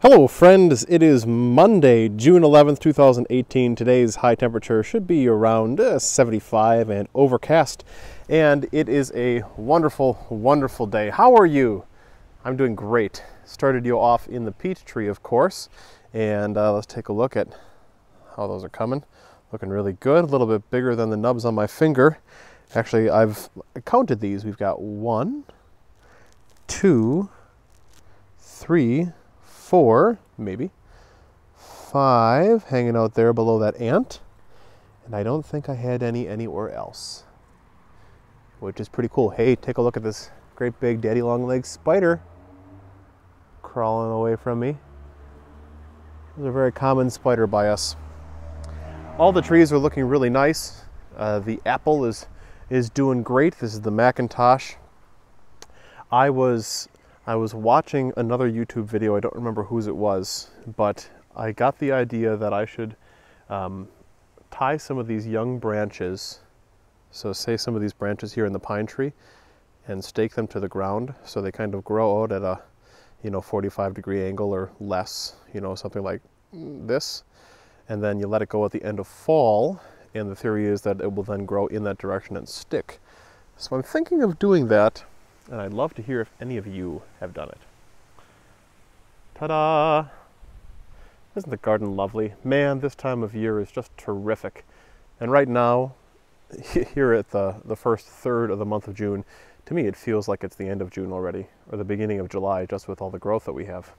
Hello friends, it is Monday, June 11th, 2018. Today's high temperature should be around 75 and overcast, and it is a wonderful, wonderful day. How are you? I'm doing great. Started you off in the peach tree, of course, and let's take a look at how those are coming. Looking really good, a little bit bigger than the nubs on my finger. Actually, I've counted these. We've got 1, 2, 3, 4, maybe 5 hanging out there below that ant, and I don't think I had any anywhere else, which is pretty cool. Hey, take a look at this great big daddy long-legged spider crawling away from me. This is a very common spider by us. All the trees are looking really nice. The apple is doing great. This is the Macintosh. I was watching another YouTube video, I don't remember whose it was, but I got the idea that I should tie some of these young branches, so say some of these branches here in the pine tree, and stake them to the ground so they kind of grow out at a 45-degree angle or less, something like this, and then you let it go at the end of fall, and the theory is that it will then grow in that direction and stick. So I'm thinking of doing that, and I'd love to hear if any of you have done it. Ta-da! Isn't the garden lovely? Man, this time of year is just terrific. And right now, here at the first third of the month of June, to me it feels like it's the end of June already, or the beginning of July, just with all the growth that we have.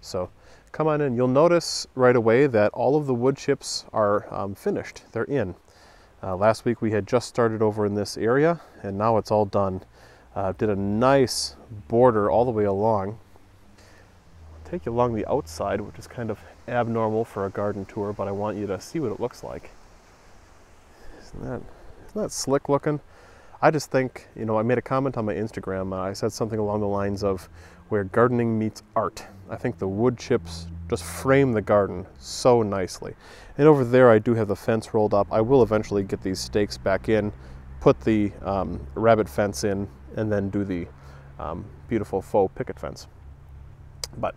So come on in. You'll notice right away that all of the wood chips are finished. They're in. Last week we had just started over in this area, and now it's all done. Did a nice border all the way along. I'll take you along the outside, which is kind of abnormal for a garden tour, but I want you to see what it looks like. Isn't that slick looking? I just think, I made a comment on my Instagram. I said something along the lines of where gardening meets art. I think the wood chips just frame the garden so nicely. And over there I do have the fence rolled up. I will eventually get these stakes back in, put the rabbit fence in, and then do the beautiful faux picket fence. But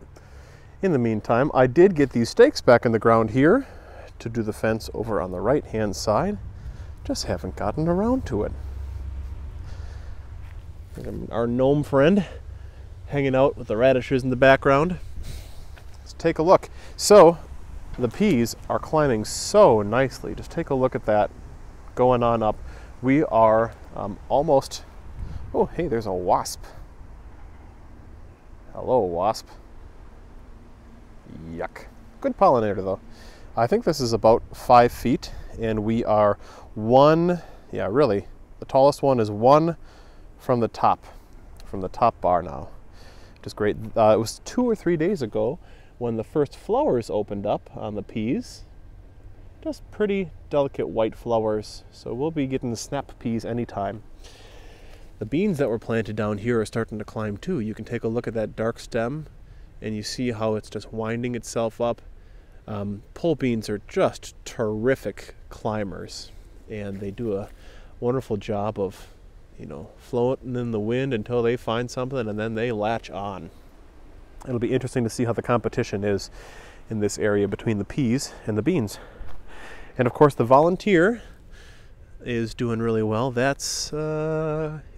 in the meantime, I did get these stakes back in the ground here to do the fence over on the right-hand side. Just haven't gotten around to it. Our gnome friend hanging out with the radishes in the background. Let's take a look. So the peas are climbing so nicely. Just take a look at that going on up. We are almost... Oh, hey, there's a wasp. Hello, wasp. Yuck. Good pollinator, though. I think this is about 5 feet, and we are really, the tallest one is 1 from the top bar now. Which is great. It was 2 or 3 days ago when the first flowers opened up on the peas. Just pretty delicate white flowers, so we'll be getting the snap peas anytime. The beans that were planted down here are starting to climb too. You can take a look at that dark stem and you see how it's just winding itself up. Pole beans are just terrific climbers, and they do a wonderful job of, floating in the wind until they find something, and then they latch on. It'll be interesting to see how the competition is in this area between the peas and the beans. And of course the volunteer is doing really well. That's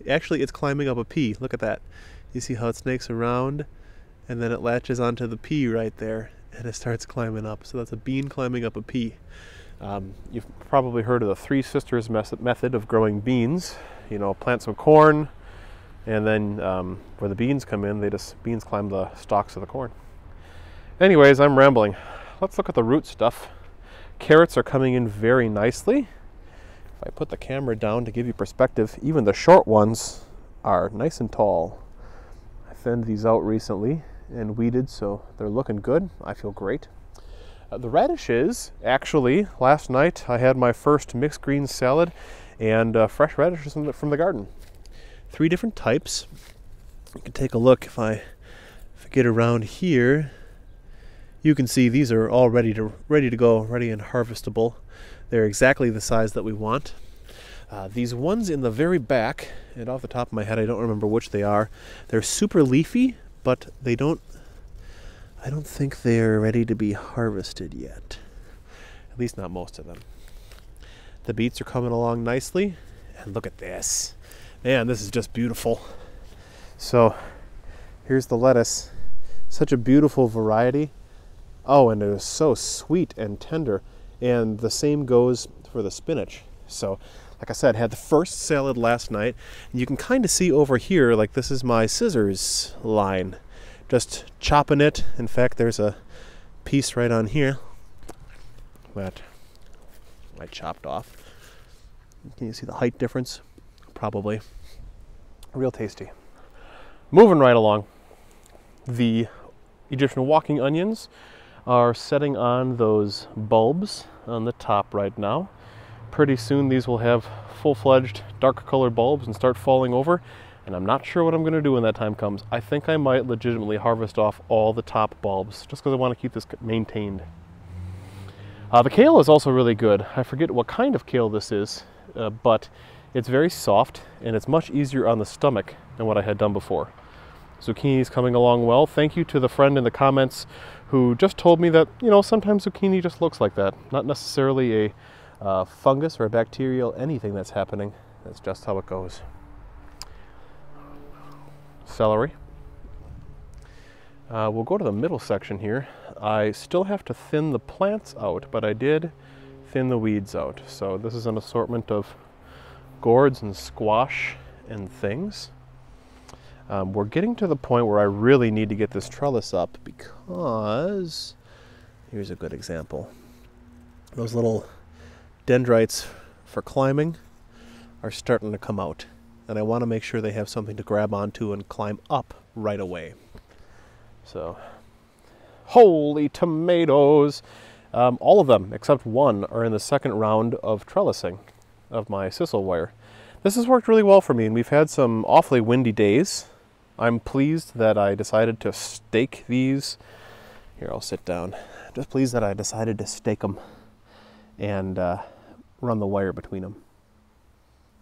actually, it's climbing up a pea. Look at that. You see how it snakes around and then it latches onto the pea right there and it starts climbing up. So that's a bean climbing up a pea. You've probably heard of the Three Sisters method of growing beans. Plant some corn, and then where the beans come in, beans climb the stalks of the corn. Anyways, I'm rambling. Let's look at the root stuff. Carrots are coming in very nicely. If I put the camera down to give you perspective, even the short ones are nice and tall. I thinned these out recently and weeded, so they're looking good. I feel great. The radishes, actually, last night I had my first mixed greens salad and fresh radishes from the garden. 3 different types. You can take a look if I get around here. You can see these are all ready to go, ready and harvestable. They're exactly the size that we want. These ones in the very back, and off the top of my head I don't remember which they are, they're super leafy, but they don't I don't think they're ready to be harvested yet. At least not most of them. The beets are coming along nicely. And look at this. Man, this is just beautiful. So here's the lettuce. Such a beautiful variety. Oh, and it is so sweet and tender. And the same goes for the spinach. So, like I said, had the first salad last night. And you can kind of see over here, like this is my scissors line. Just chopping it. In fact, there's a piece right on here that I chopped off. Can you see the height difference? Probably. Real tasty. Moving right along. The Egyptian walking onions are setting on those bulbs on the top right now. Pretty soon these will have full-fledged dark colored bulbs and start falling over, and I'm not sure what I'm going to do when that time comes. I think I might legitimately harvest off all the top bulbs just because I want to keep this maintained. The kale is also really good. I forget what kind of kale this is, but it's very soft and it's much easier on the stomach than what I had done before. Zucchini is coming along well. Thank you to the friend in the comments who just told me that, you know, sometimes zucchini just looks like that. Not necessarily a fungus or a bacterial anything that's happening. That's just how it goes. Celery. We'll go to the middle section here. I still have to thin the plants out, but I did thin the weeds out. So this is an assortment of gourds and squash and things. We're getting to the point where I really need to get this trellis up because, here's a good example. Those little dendrites for climbing are starting to come out. And I want to make sure they have something to grab onto and climb up right away. So, holy tomatoes! All of them, except one, are in the second round of trellising of my sisal wire. This has worked really well for me, and we've had some awfully windy days. I'm pleased that I decided to stake these. Here, I'll sit down. Just pleased that I decided to stake them and run the wire between them.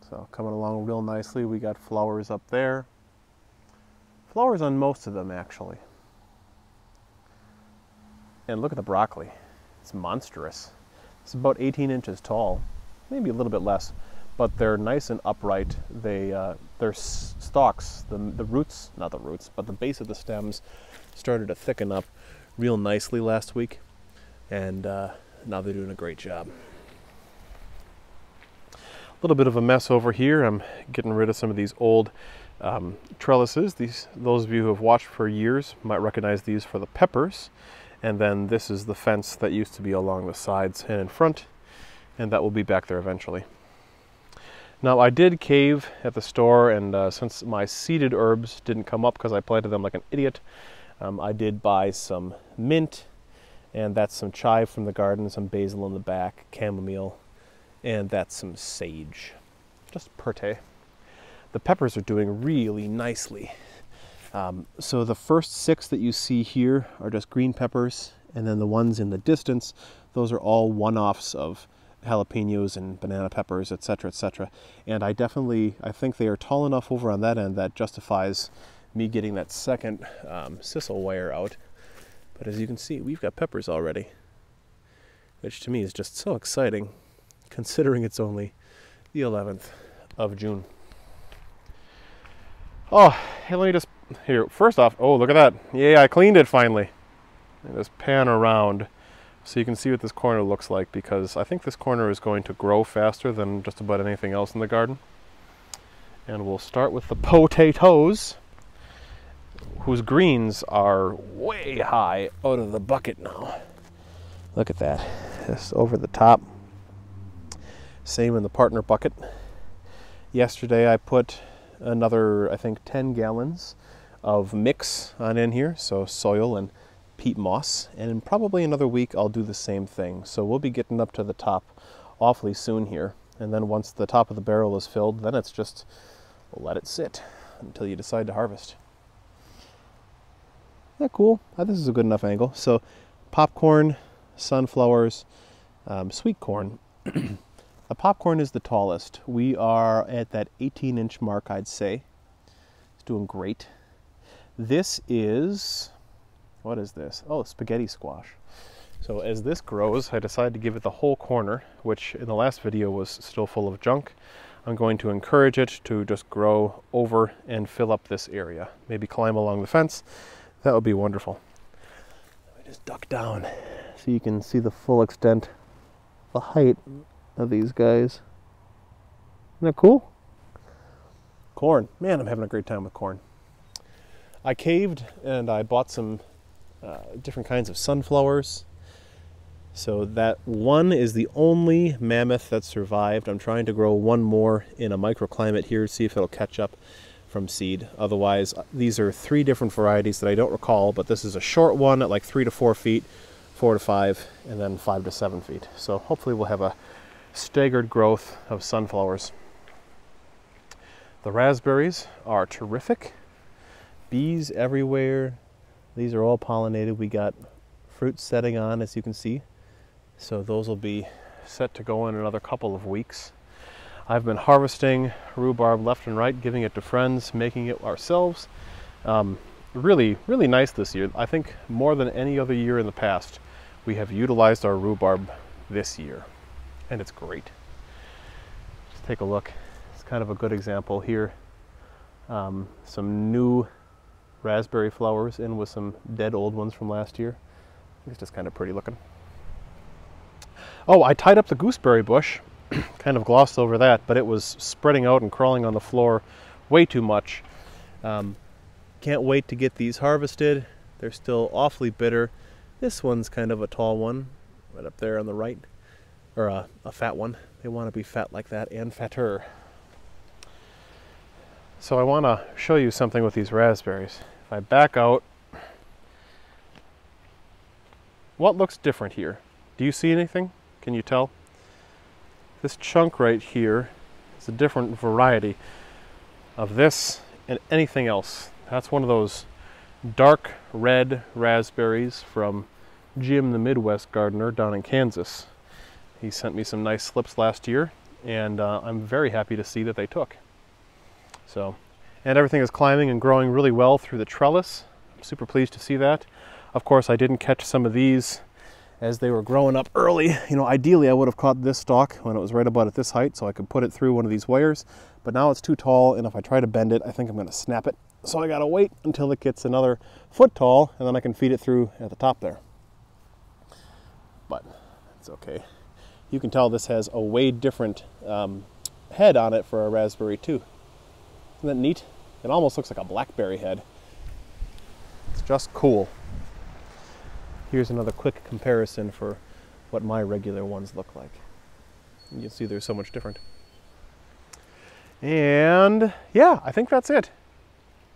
So, coming along real nicely. We got flowers up there. Flowers on most of them, actually. And look at the broccoli. It's monstrous. It's about 18 inches tall, maybe a little bit less, but they're nice and upright. Their stalks, the roots, not the roots, but the base of the stems started to thicken up real nicely last week, and now they're doing a great job. A little bit of a mess over here. I'm getting rid of some of these old trellises. Those of you who have watched for years might recognize these for the peppers. And then this is the fence that used to be along the sides and in front, and that will be back there eventually. Now, I did cave at the store, and since my seeded herbs didn't come up because I planted them like an idiot, I did buy some mint, and that's some chive from the garden, some basil in the back, chamomile, and that's some sage. Just perte. The peppers are doing really nicely. So the first 6 that you see here are just green peppers, and then the ones in the distance, those are all one-offs of jalapenos and banana peppers, etc., etc. And I think they are tall enough over on that end that justifies me getting that second sisal wire out. But as you can see, we've got peppers already, which to me is just so exciting, considering it's only the 11th of June. Oh, hey, let me just, here, first off, oh, look at that. Yay, I cleaned it finally. And just pan around so you can see what this corner looks like, because I think this corner is going to grow faster than just about anything else in the garden. And we'll start with the potatoes, whose greens are way high out of the bucket now. Look at that, just over the top. Same in the partner bucket. Yesterday I put another, I think, 10 gallons of mix on in here, so soil and peat moss, and in probably another week I'll do the same thing. So we'll be getting up to the top awfully soon here, and then once the top of the barrel is filled, then it's just let it sit until you decide to harvest. Yeah, cool. This is a good enough angle. So popcorn, sunflowers, sweet corn. The popcorn is the tallest. We are at that 18-inch mark, I'd say. It's doing great. This is What is this? Oh, spaghetti squash. So as this grows, I decided to give it the whole corner, which in the last video was still full of junk. I'm going to encourage it to just grow over and fill up this area. Maybe climb along the fence. That would be wonderful. Let me just duck down so you can see the full extent, the height of these guys. Isn't that cool? Corn. Man, I'm having a great time with corn. I caved and I bought some different kinds of sunflowers. So that one is the only mammoth that survived. I'm trying to grow one more in a microclimate here, see if it'll catch up from seed. Otherwise, these are 3 different varieties that I don't recall, but this is a short one at like 3 to 4 feet, 4 to 5, and then 5 to 7 feet. So hopefully we'll have a staggered growth of sunflowers. The raspberries are terrific. Bees everywhere. These are all pollinated. We got fruit setting on, as you can see. So those will be set to go in another couple of weeks. I've been harvesting rhubarb left and right, giving it to friends, making it ourselves. Really, really nice this year. I think more than any other year in the past, we have utilized our rhubarb this year, and it's great. Just take a look. It's kind of a good example here. Some new raspberry flowers in with some dead old ones from last year. It's just kind of pretty looking. Oh, I tied up the gooseberry bush. Kind of glossed over that, but it was spreading out and crawling on the floor way too much. Can't wait to get these harvested. They're still awfully bitter. This one's kind of a tall one, right up there on the right, or a fat one. They want to be fat like that and fatter. So I want to show you something with these raspberries. If I back out, what looks different here? Do you see anything? Can you tell? This chunk right here is a different variety of this and anything else. That's one of those dark red raspberries from Jim the Midwest gardener down in Kansas. He sent me some nice slips last year, and I'm very happy to see that they took. So, and everything is climbing and growing really well through the trellis. I'm super pleased to see that. Of course, I didn't catch some of these as they were growing up early. You know, ideally I would have caught this stalk when it was right about at this height so I could put it through one of these wires, but now it's too tall, and if I try to bend it, I think I'm going to snap it. So I got to wait until it gets another foot tall, and then I can feed it through at the top there. But it's okay. You can tell this has a way different head on it for a raspberry too. Isn't that neat? It almost looks like a blackberry head. It's just cool. Here's another quick comparison for what my regular ones look like. You can see they're so much different. And yeah, I think that's it.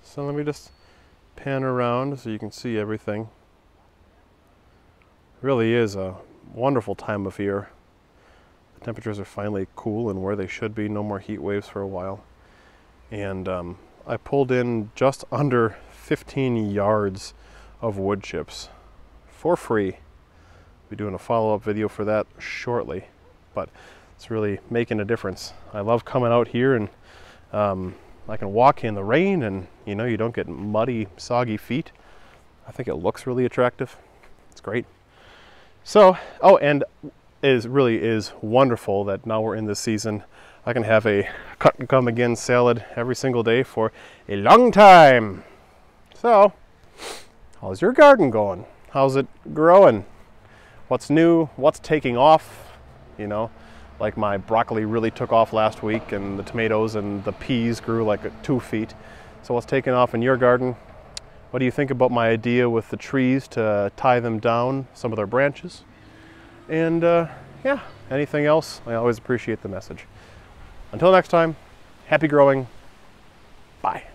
So let me just pan around so you can see everything. It really is a wonderful time of year. The temperatures are finally cool and where they should be. No more heat waves for a while. And I pulled in just under 15 yards of wood chips for free. I'll be doing a follow-up video for that shortly, but it's really making a difference. I love coming out here, and I can walk in the rain, and you know, you don't get muddy, soggy feet. I think it looks really attractive. It's great. So, oh, and it really is wonderful that now we're in this season. I can have a cut and come again salad every single day for a long time. So, how's your garden going? How's it growing? What's new? What's taking off? You know, like my broccoli really took off last week, and the tomatoes and the peas grew like 2 feet. So what's taking off in your garden? What do you think about my idea with the trees to tie them down, some of their branches? And yeah, anything else? I always appreciate the message. Until next time, happy growing. Bye.